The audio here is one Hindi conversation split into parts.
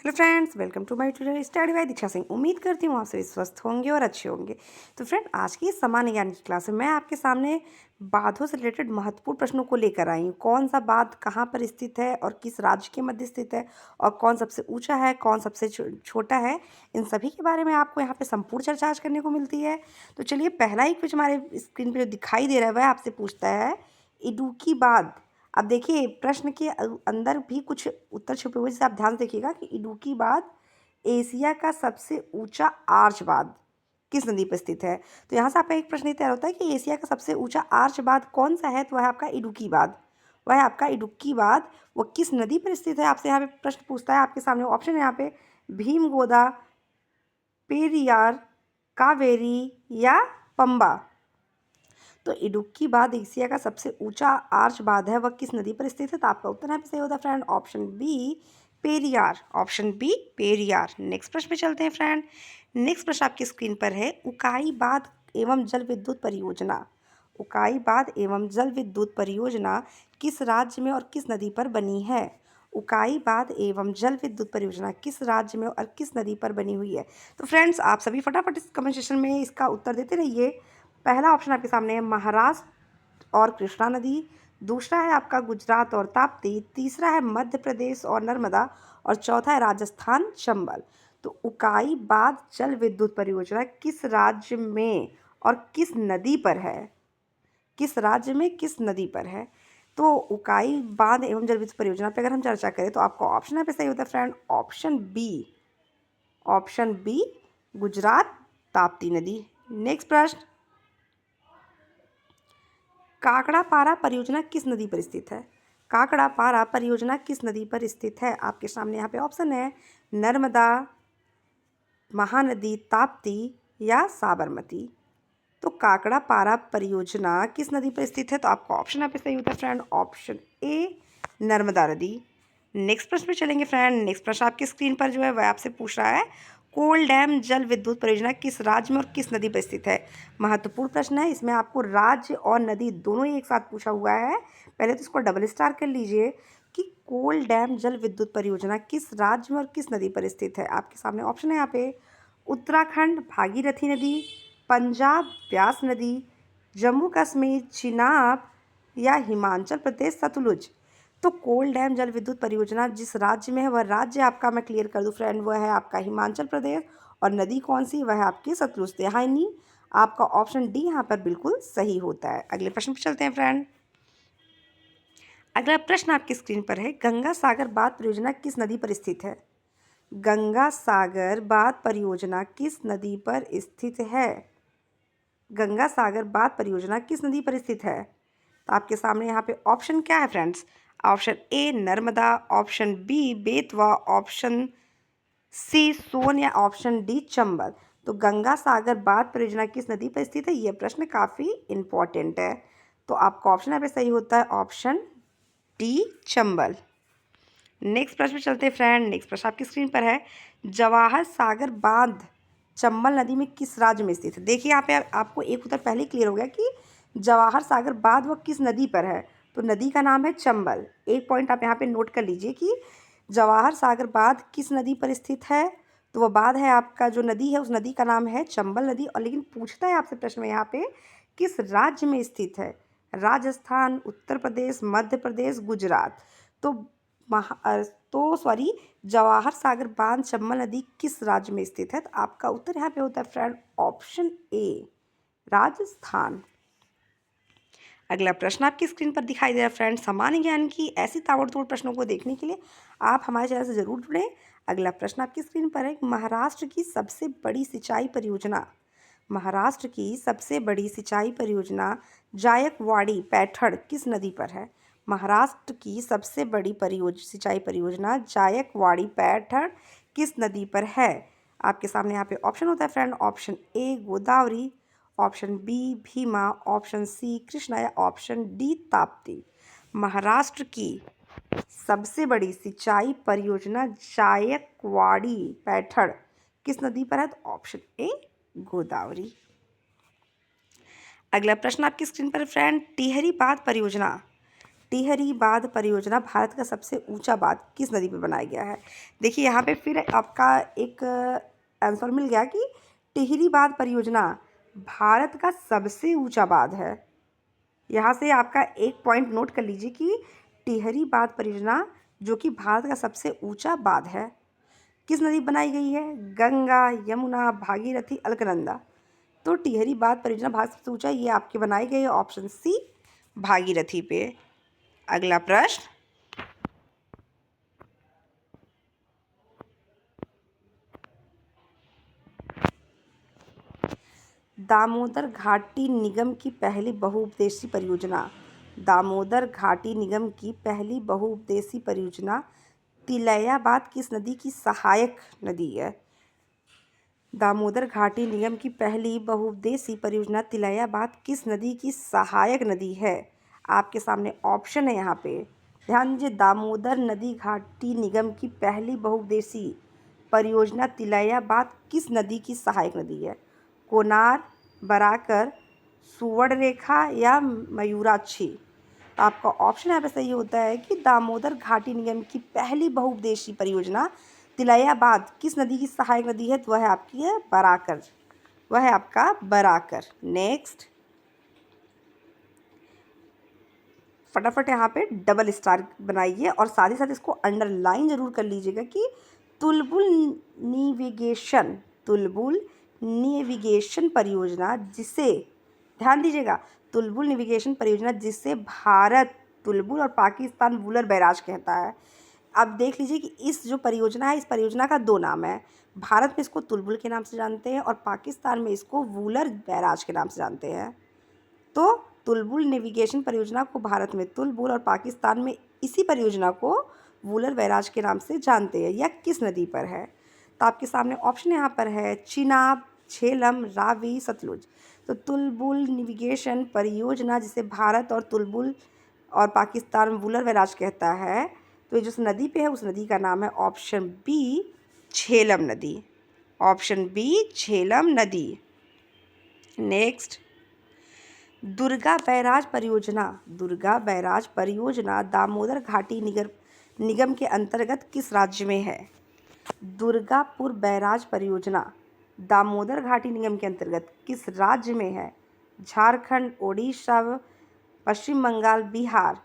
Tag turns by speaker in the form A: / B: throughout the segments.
A: Hello friends, welcome to my tutor study by Diksha Singh. उम्मीद करती हूँ आप सभी स्वस्थ होंगे और अच्छे होंगे। तो फ्रेंड, आज की इस सामान्य ज्ञान की क्लास में मैं आपके सामने बांधों से रिलेटेड महत्वपूर्ण प्रश्नों को लेकर आई हूँ। कौन सा बांध कहाँ पर स्थित है और किस राज्य के मध्य स्थित है, और कौन सबसे ऊंचा है, कौन सबसे छोटा है, इन सभी के बारे में आपको यहाँ पे संपूर्ण चर्चा आज करने को मिलती है। तो चलिए, पहला ही क्विज हमारे स्क्रीन पर जो दिखाई दे रहा है वह आपसे पूछता है इडुक्की बांध। अब देखिए, प्रश्न के अंदर भी कुछ उत्तर छुपे हुए, जिसे आप ध्यान से देखिएगा कि इडुक्की बांध एशिया का सबसे ऊंचा आर्च बांध किस नदी पर स्थित है। तो यहाँ से आपका एक प्रश्न ये तैयार होता है कि एशिया का सबसे ऊंचा आर्च बांध कौन सा है, तो वह है आपका इडुक्की बांध। वह है आपका इडुक्की बांध। वो किस नदी पर स्थित है, आपसे यहाँ पे प्रश्न पूछता है। आपके सामने ऑप्शन है यहाँ पे भीम, गोदा, पेरियार, कावेरी या पंबा। तो इडुक्की बांध एशिया का सबसे ऊंचा आर्च बांध है, वह किस नदी पर स्थित है। तो आपका उत्तर यहाँ पे सही होता है friend, option B Periyar. Option B Periyar. Next प्रश्न पे चलते हैं फ्रेंड। नेक्स्ट प्रश्न आपकी स्क्रीन पर है उकाई बांध एवं जल विद्युत परियोजना। उकाई बांध एवं जल विद्युत परियोजना किस राज्य में और किस नदी पर बनी है। उकाई बांध एवं जल विद्युत परियोजना किस राज्य में और किस नदी पर बनी हुई है। तो फ्रेंड्स, आप सभी फटाफट इस कमेंट सेक्शन में इसका उत्तर देते रहिए। पहला ऑप्शन आपके सामने है महाराष्ट्र और कृष्णा नदी। दूसरा है आपका गुजरात और ताप्ती। तीसरा है मध्य प्रदेश और नर्मदा। और चौथा है राजस्थान चंबल। तो उकाई बांध जल विद्युत परियोजना किस राज्य में और किस नदी पर है। किस राज्य में किस नदी पर है। तो उकाई बांध एवं जल विद्युत परियोजना पे अगर हम चर्चा करें तो आपका ऑप्शन यहाँ पे सही होता है friend, option B. Option B Gujarat Tapti नदी। नेक्स्ट प्रश्न, काकड़ापारा परियोजना किस नदी पर स्थित है। काकड़ापारा परियोजना किस नदी पर स्थित है। आपके सामने यहाँ पे ऑप्शन है नर्मदा, महानदी, ताप्ती या साबरमती। तो काकड़ापारा परियोजना किस नदी पर स्थित है। तो आपका ऑप्शन यहाँ पे सही होता है फ्रेंड, ऑप्शन ए नर्मदा नदी। नेक्स्ट प्रश्न पे चलेंगे फ्रेंड। नेक्स्ट प्रश्न आपकी स्क्रीन पर जो है वह आपसे पूछ रहा है कोल डैम जल विद्युत परियोजना किस राज्य में और किस नदी पर स्थित है। महत्वपूर्ण प्रश्न है, इसमें आपको राज्य और नदी दोनों ही एक साथ पूछा हुआ है। पहले तो इसको डबल स्टार कर लीजिए कि कोल डैम जल विद्युत परियोजना किस राज्य में और किस नदी पर स्थित है। आपके सामने ऑप्शन है यहाँ पे उत्तराखंड भागीरथी नदी, पंजाब ब्यास नदी, जम्मू कश्मीर चिनाब या हिमाचल प्रदेश सतलुज। तो कोल डैम जल विद्युत परियोजना जिस राज्य में है वह राज्य आपका मैं क्लियर कर दूं फ्रेंड, वह है आपका हिमाचल प्रदेश। और नदी कौन सी, वह है आपकी सतलुज। यानी आपका ऑप्शन डी यहाँ पर बिल्कुल सही होता है। अगले प्रश्न पर चलते हैं फ्रेंड। अगला प्रश्न आपकी स्क्रीन पर है गंगा सागर बांध परियोजना किस नदी पर स्थित है। गंगा सागर बांध परियोजना किस नदी पर स्थित है। गंगा सागर बांध परियोजना किस नदी पर स्थित है। तो आपके सामने यहाँ पे ऑप्शन क्या है friends, option A Narmada, option B Betwa, option C Son या ऑप्शन डी चंबल। तो गंगा सागर बांध परियोजना किस नदी पर स्थित है, यह प्रश्न काफ़ी इंपॉर्टेंट है। तो आपका ऑप्शन यहाँ पे सही होता है, ऑप्शन डी चंबल। नेक्स्ट प्रश्न पे चलते हैं फ्रेंड। नेक्स्ट प्रश्न आपकी स्क्रीन पर है जवाहर सागर बांध चंबल नदी में किस राज्य में स्थित है। देखिए, यहाँ पे आपको एक उत्तर पहले ही क्लियर हो गया कि जवाहर सागर बांध वह किस नदी पर है। तो नदी का नाम है चंबल। एक पॉइंट आप यहाँ पे नोट कर लीजिए कि जवाहर सागर बांध किस नदी पर स्थित है। तो वह बांध है आपका, जो नदी है उस नदी का नाम है चंबल नदी। और लेकिन पूछता है आपसे प्रश्न में यहाँ पे किस राज्य में स्थित है। राजस्थान, उत्तर प्रदेश, मध्य प्रदेश, गुजरात। तो जवाहर सागर बांध चंबल नदी किस राज्य में स्थित है। तो आपका उत्तर यहाँ पे होता है फ्रेंड, ऑप्शन ए राजस्थान। अगला प्रश्न आपकी स्क्रीन पर दिखाई दे रहा है फ्रेंड। सामान्य ज्ञान की ऐसी ताबड़तोड़ प्रश्नों को देखने के लिए आप हमारे चैनल से जरूर जुड़ें। अगला प्रश्न आपकी स्क्रीन पर है महाराष्ट्र की सबसे बड़ी सिंचाई परियोजना। महाराष्ट्र की सबसे बड़ी सिंचाई परियोजना जायकवाड़ी पैठण किस नदी पर है। महाराष्ट्र की सबसे बड़ी सिंचाई परियोजना जायकवाड़ी पैठण किस नदी पर है। आपके सामने यहाँ पे ऑप्शन होता है friend, option A Godavari, option B Bhima, option C Krishna या ऑप्शन डी ताप्ती। महाराष्ट्र की सबसे बड़ी सिंचाई परियोजना जायकवाड़ी पैठण किस नदी पर है। तो ऑप्शन ए गोदावरी। अगला प्रश्न आपकी स्क्रीन पर फ्रेंड टिहरी बांध परियोजना। टिहरी बांध परियोजना भारत का सबसे ऊंचा बांध किस नदी पर बनाया गया है? देखिए यहाँ पे फिर आपका एक आंसर मिल गया कि टिहरी बांध परियोजना भारत का सबसे ऊंचा बांध है। यहाँ से आपका एक पॉइंट नोट कर लीजिए कि टिहरी बांध परियोजना जो कि भारत का सबसे ऊंचा बांध है किस नदी पर बनाई गई है? गंगा, यमुना, भागीरथी, अलकनंदा। तो टिहरी बांध परियोजना भारत सबसे ऊंचा ये आपके बनाई गई है ऑप्शन सी भागीरथी पे। अगला प्रश्न, दामोदर घाटी निगम की पहली बहुउद्देशीय परियोजना। दामोदर घाटी निगम की पहली बहुउद्देशीय परियोजना तिलैयाबाद किस नदी की सहायक नदी है? दामोदर घाटी निगम की पहली बहुउद्देशीय परियोजना तिलैयाबाद किस नदी की सहायक नदी है? आपके सामने ऑप्शन है यहाँ पे, ध्यान दीजिए। दामोदर नदी घाटी निगम की पहली बहुउद्देशीय परियोजना तिलैयाबाद किस नदी की सहायक नदी है? कोनार, बराकर, सुवर्णरेखा या मयूराक्षी। तो आपका ऑप्शन यहाँ पे सही होता है कि दामोदर घाटी निगम की पहली बहुउद्देशीय परियोजना तिलैयाबाद किस नदी की सहायक नदी है? तो वह है आपकी है बराकर, वह है आपका बराकर। नेक्स्ट, फटाफट यहाँ पे डबल स्टार बनाइए और साथ ही साथ इसको अंडरलाइन जरूर कर लीजिएगा कि तुलबुल नेविगेशन परियोजना जिसे, ध्यान दीजिएगा, तुलबुल नेविगेशन परियोजना जिसे भारत तुलबुल और पाकिस्तान वूलर बैराज कहता है। अब देख लीजिए कि इस जो परियोजना है, इस परियोजना का दो नाम है। भारत में इसको तुलबुल के नाम से जानते हैं और पाकिस्तान में इसको वूलर बैराज के नाम से जानते हैं। तो तुलबुल नेविगेशन परियोजना को भारत में तुलबुल और पाकिस्तान में इसी परियोजना को वूलर बैराज के नाम से जानते हैं। यह किस नदी पर है? तो आपके सामने ऑप्शन यहाँ पर है चिनाब, झेलम, रावी, सतलुज। तो तुलबुल नेविगेशन परियोजना जिसे भारत और तुलबुल और पाकिस्तान वूलर बैराज कहता है, तो ये जिस नदी पे है उस नदी का नाम है ऑप्शन बी झेलम नदी। ऑप्शन बी झेलम नदी। नेक्स्ट, दुर्गा बैराज परियोजना दामोदर घाटी निगम के अंतर्गत किस राज्य में है? दुर्गापुर बैराज परियोजना दामोदर घाटी निगम के अंतर्गत किस राज्य में है? झारखंड, ओडिशा, पश्चिम बंगाल, बिहार।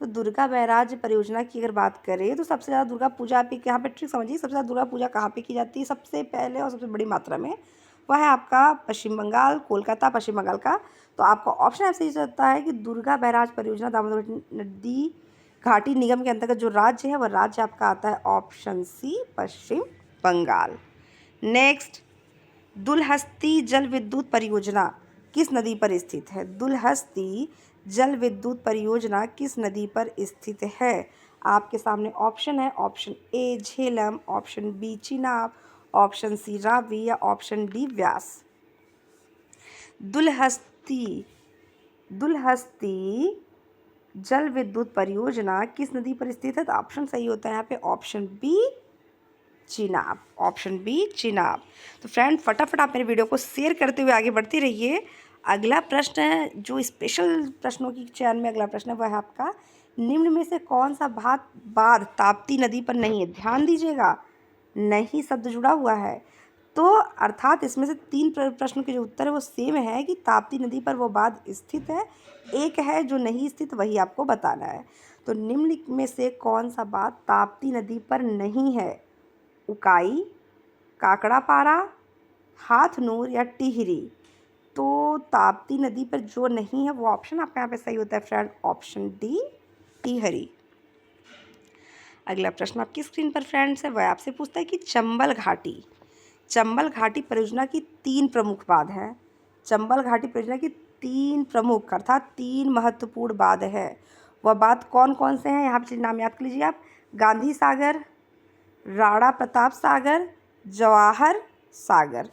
A: तो दुर्गा बैराज परियोजना की अगर बात करें तो सबसे ज़्यादा दुर्गा पूजा पे, यहाँ पे ट्रिक समझिए, सबसे ज़्यादा दुर्गा पूजा कहाँ पे की जाती है सबसे पहले और सबसे बड़ी मात्रा में? वह है आपका पश्चिम बंगाल, कोलकाता, पश्चिम बंगाल का। तो आपका ऑप्शन ऐसे ही चलता है कि दुर्गा बैराज परियोजना दामोदर नदी घाटी निगम के अंतर्गत जो राज्य है वह राज्य आपका आता है ऑप्शन सी पश्चिम बंगाल। नेक्स्ट, दुलहस्ती जल विद्युत परियोजना किस नदी पर स्थित है? दुलहस्ती जल विद्युत परियोजना किस नदी पर स्थित है? आपके सामने ऑप्शन है, option A Jhelum, option B Chenab, option C Ravi या ऑप्शन डी व्यास। दुलहस्ती जल विद्युत परियोजना किस नदी पर स्थित है? तो ऑप्शन सही होता है यहाँ पे option B Chenab. Option B Chenab. तो फ्रेंड फटाफट आप मेरे वीडियो को शेयर करते हुए आगे बढ़ते रहिए। अगला प्रश्न है जो स्पेशल प्रश्नों की चयन में अगला प्रश्न है वह है आपका, निम्न में से कौन सा बांध ताप्ती नदी पर नहीं है? ध्यान दीजिएगा, नहीं शब्द जुड़ा हुआ है। तो अर्थात इसमें से तीन प्रश्नों के जो उत्तर है वो सेम है कि ताप्ती नदी पर वो बांध स्थित है, एक है जो नहीं स्थित, वही आपको बताना है। तो निम्न में से कौन सा बांध ताप्ती नदी पर नहीं है? उकाई, काकड़ापारा, हाथनूर या टिहरी। तो ताप्ती नदी पर जो नहीं है वो ऑप्शन आपका यहाँ पे सही होता है फ्रेंड ऑप्शन डी टिहरी। अगला प्रश्न आपकी स्क्रीन पर फ्रेंड्स है वह आपसे पूछता है कि चंबल घाटी परियोजना की तीन प्रमुख बांध हैं। चंबल घाटी परियोजना की तीन प्रमुख अर्थात तीन महत्वपूर्ण बांध है। वह बांध कौन कौन से हैं? यहाँ पे नाम याद कर लीजिए आप, गांधी सागर, राणा प्रताप सागर, जवाहर सागर।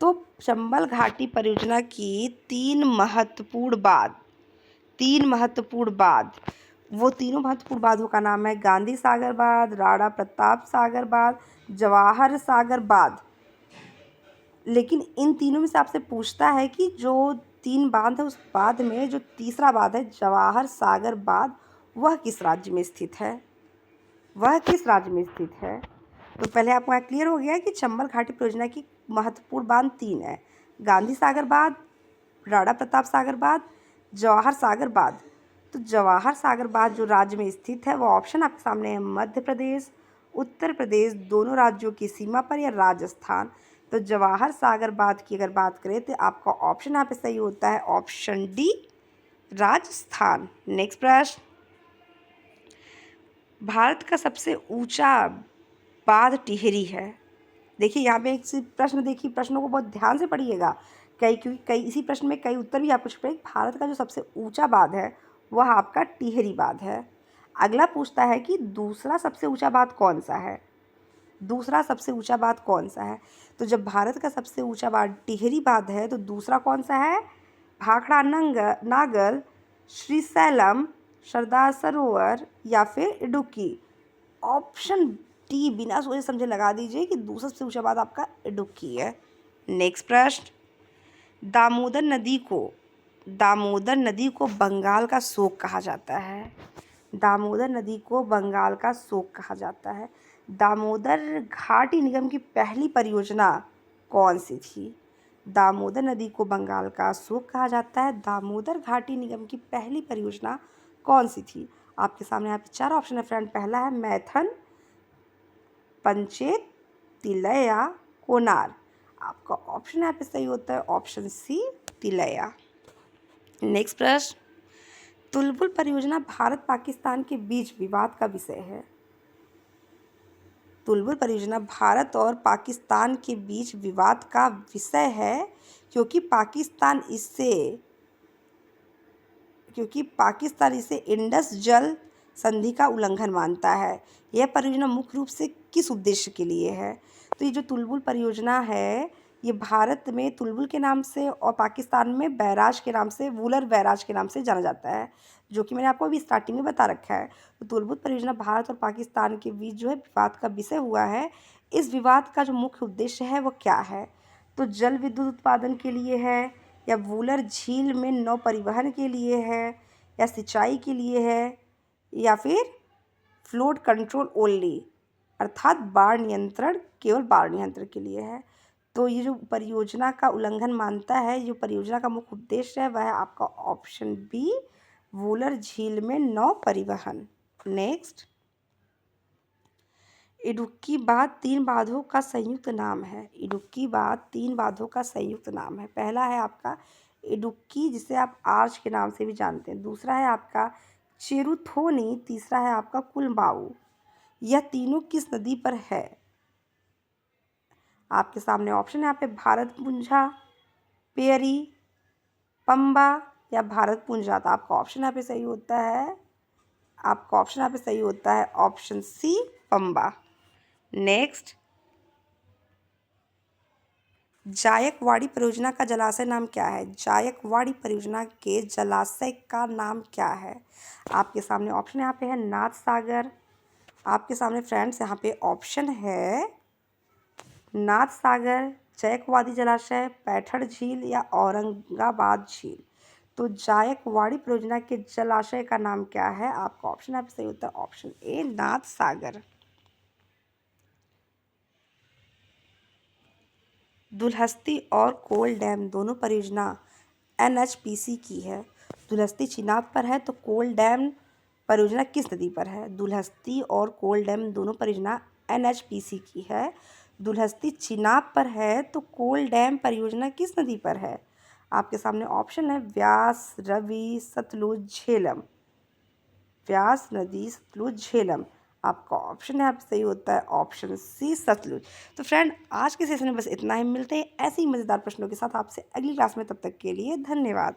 A: तो चंबल घाटी परियोजना की तीन महत्वपूर्ण बांध, वो तीनों महत्वपूर्ण बांधों का नाम है गांधी सागर बांध, राणा प्रताप सागर बांध, जवाहर सागर बांध। लेकिन इन तीनों में से आपसे पूछता है कि जो 3 बांध है, उस बांध में जो तीसरा बांध है जवाहर सागर बांध, वह किस राज्य में स्थित है? वह किस राज्य में स्थित है? तो पहले आपको यहाँ क्लियर हो गया है कि चंबल घाटी परियोजना की महत्वपूर्ण बांध 3 है, गांधी सागर बांध, राणा प्रताप सागर बांध, जवाहर सागर बांध। तो जवाहर सागर बांध जो राज्य में स्थित है वो ऑप्शन आपके सामने है मध्य प्रदेश, उत्तर प्रदेश, दोनों राज्यों की सीमा पर, या राजस्थान। तो जवाहर सागर बांध की अगर बात करें तो आपका ऑप्शन यहाँ पे सही होता है ऑप्शन डी, राजस्थान। नेक्स्ट प्रश्न, भारत का सबसे ऊंचा बांध टिहरी है। देखिए यहाँ पे एक प्रश्न, देखिए प्रश्नों को बहुत ध्यान से पढ़िएगा, क्योंकि इसी प्रश्न में कई उत्तर भी आपको छुपे। भारत का जो सबसे ऊंचा बांध है वह आपका टिहरी बांध है। अगला पूछता है कि दूसरा सबसे ऊंचा बांध कौन सा है? दूसरा सबसे ऊंचा बांध कौन सा है? तो जब भारत का सबसे ऊंचा बांध टिहरी बांध है तो दूसरा कौन सा है? भाखड़ा नागल, श्रीशैलम, सरदार सरोवर, या फिर इडुक्की। ऑप्शन डी बिना सोचे समझे लगा दीजिए कि दूसरा सबसे ऊंचा बांध आपका इडुक्की है। नेक्स्ट प्रश्न, दामोदर नदी को बंगाल का शोक कहा जाता है। दामोदर नदी को बंगाल का शोक कहा जाता है। दामोदर घाटी निगम की पहली परियोजना कौन सी थी? दामोदर नदी को बंगाल का शोक कहा जाता है। दामोदर घाटी निगम की पहली परियोजना कौन सी थी? आपके सामने यहाँ पे 4 ऑप्शन है फ्रेंड। पहला है मैथन, पंचेत, तिलैया, कोनार। आपका ऑप्शन यहाँ पे सही होता है ऑप्शन सी, तिलैया। नेक्स्ट प्रश्न, तुलबुल परियोजना भारत पाकिस्तान के बीच विवाद का विषय है। तुलबुल परियोजना भारत और पाकिस्तान के बीच विवाद का विषय है क्योंकि पाकिस्तान इसे इंडस जल संधि का उल्लंघन मानता है। यह परियोजना मुख्य रूप से किस उद्देश्य के लिए है? तो ये जो तुलबुल परियोजना है ये भारत में तुलबुल के नाम से और पाकिस्तान में बैराज के नाम से, वूलर बैराज के नाम से जाना जाता है, जो कि मैंने आपको अभी स्टार्टिंग में बता रखा है। तो तुलबुल परियोजना भारत और पाकिस्तान के बीच जो है विवाद का विषय हुआ है। इस विवाद का जो मुख्य उद्देश्य है वो क्या है? तो जल विद्युत उत्पादन के लिए है, या वूलर झील में नौ परिवहन के लिए है, या सिंचाई के लिए है, या फिर फ्लोट कंट्रोल ओनली, अर्थात बाढ़ नियंत्रण, केवल बाढ़ नियंत्रण के लिए है। तो ये जो परियोजना का उल्लंघन मानता है, जो परियोजना का मुख्य उद्देश्य है वह है आपका ऑप्शन बी, वूलर झील में नौ परिवहन। नेक्स्ट, इडुक्की बांध 3 बांधों का संयुक्त नाम है। इडुक्की बांध 3 बांधों का संयुक्त नाम है। पहला है आपका इडुक्की, जिसे आप आर्च के नाम से भी जानते हैं। दूसरा है आपका चेरुथोनी, तीसरा है आपका कुलमाऊ। यह तीनों किस नदी पर है? आपके सामने ऑप्शन है यहाँ पे भारतपुंजा, पेरी, पंबा, या भारतपुंजा। तो आपका ऑप्शन यहाँ पे सही होता है, option C, Pamba. Next, Jayakwadi परियोजना का जलाशय नाम क्या है? जायकवाड़ी परियोजना के जलाशय का नाम क्या है? आपके सामने ऑप्शन यहाँ पे है नाथ सागर। आपके सामने फ्रेंड्स यहाँ पे ऑप्शन है नाथ सागर, जायकवाड़ी जलाशय, पैठड़ झील, या औरंगाबाद झील। तो जायकवाड़ी परियोजना के जलाशय का नाम क्या है? आपका ऑप्शन यहाँ पे सही होता है ऑप्शन ए, नाथ सागर। दुलहस्ती और कोल डैम दोनों परियोजना एनएचपीसी की है। दुलहस्ती चिनाब पर है तो कोल डैम परियोजना किस नदी पर है? दुलहस्ती और कोल डैम दोनों परियोजना एनएचपीसी की है। दुलहस्ती चिनाब पर है तो कोल डैम परियोजना किस नदी पर है? आपके सामने ऑप्शन है व्यास, रवि, सतलुज, झेलम। व्यास नदी, सतलुज, झेलम। आपका ऑप्शन है, आप सही होता है ऑप्शन सी, सतलुज। तो फ्रेंड आज के सेशन में बस इतना ही। मिलते हैं ऐसे ही मज़ेदार प्रश्नों के साथ आपसे अगली क्लास में। तब तक के लिए धन्यवाद।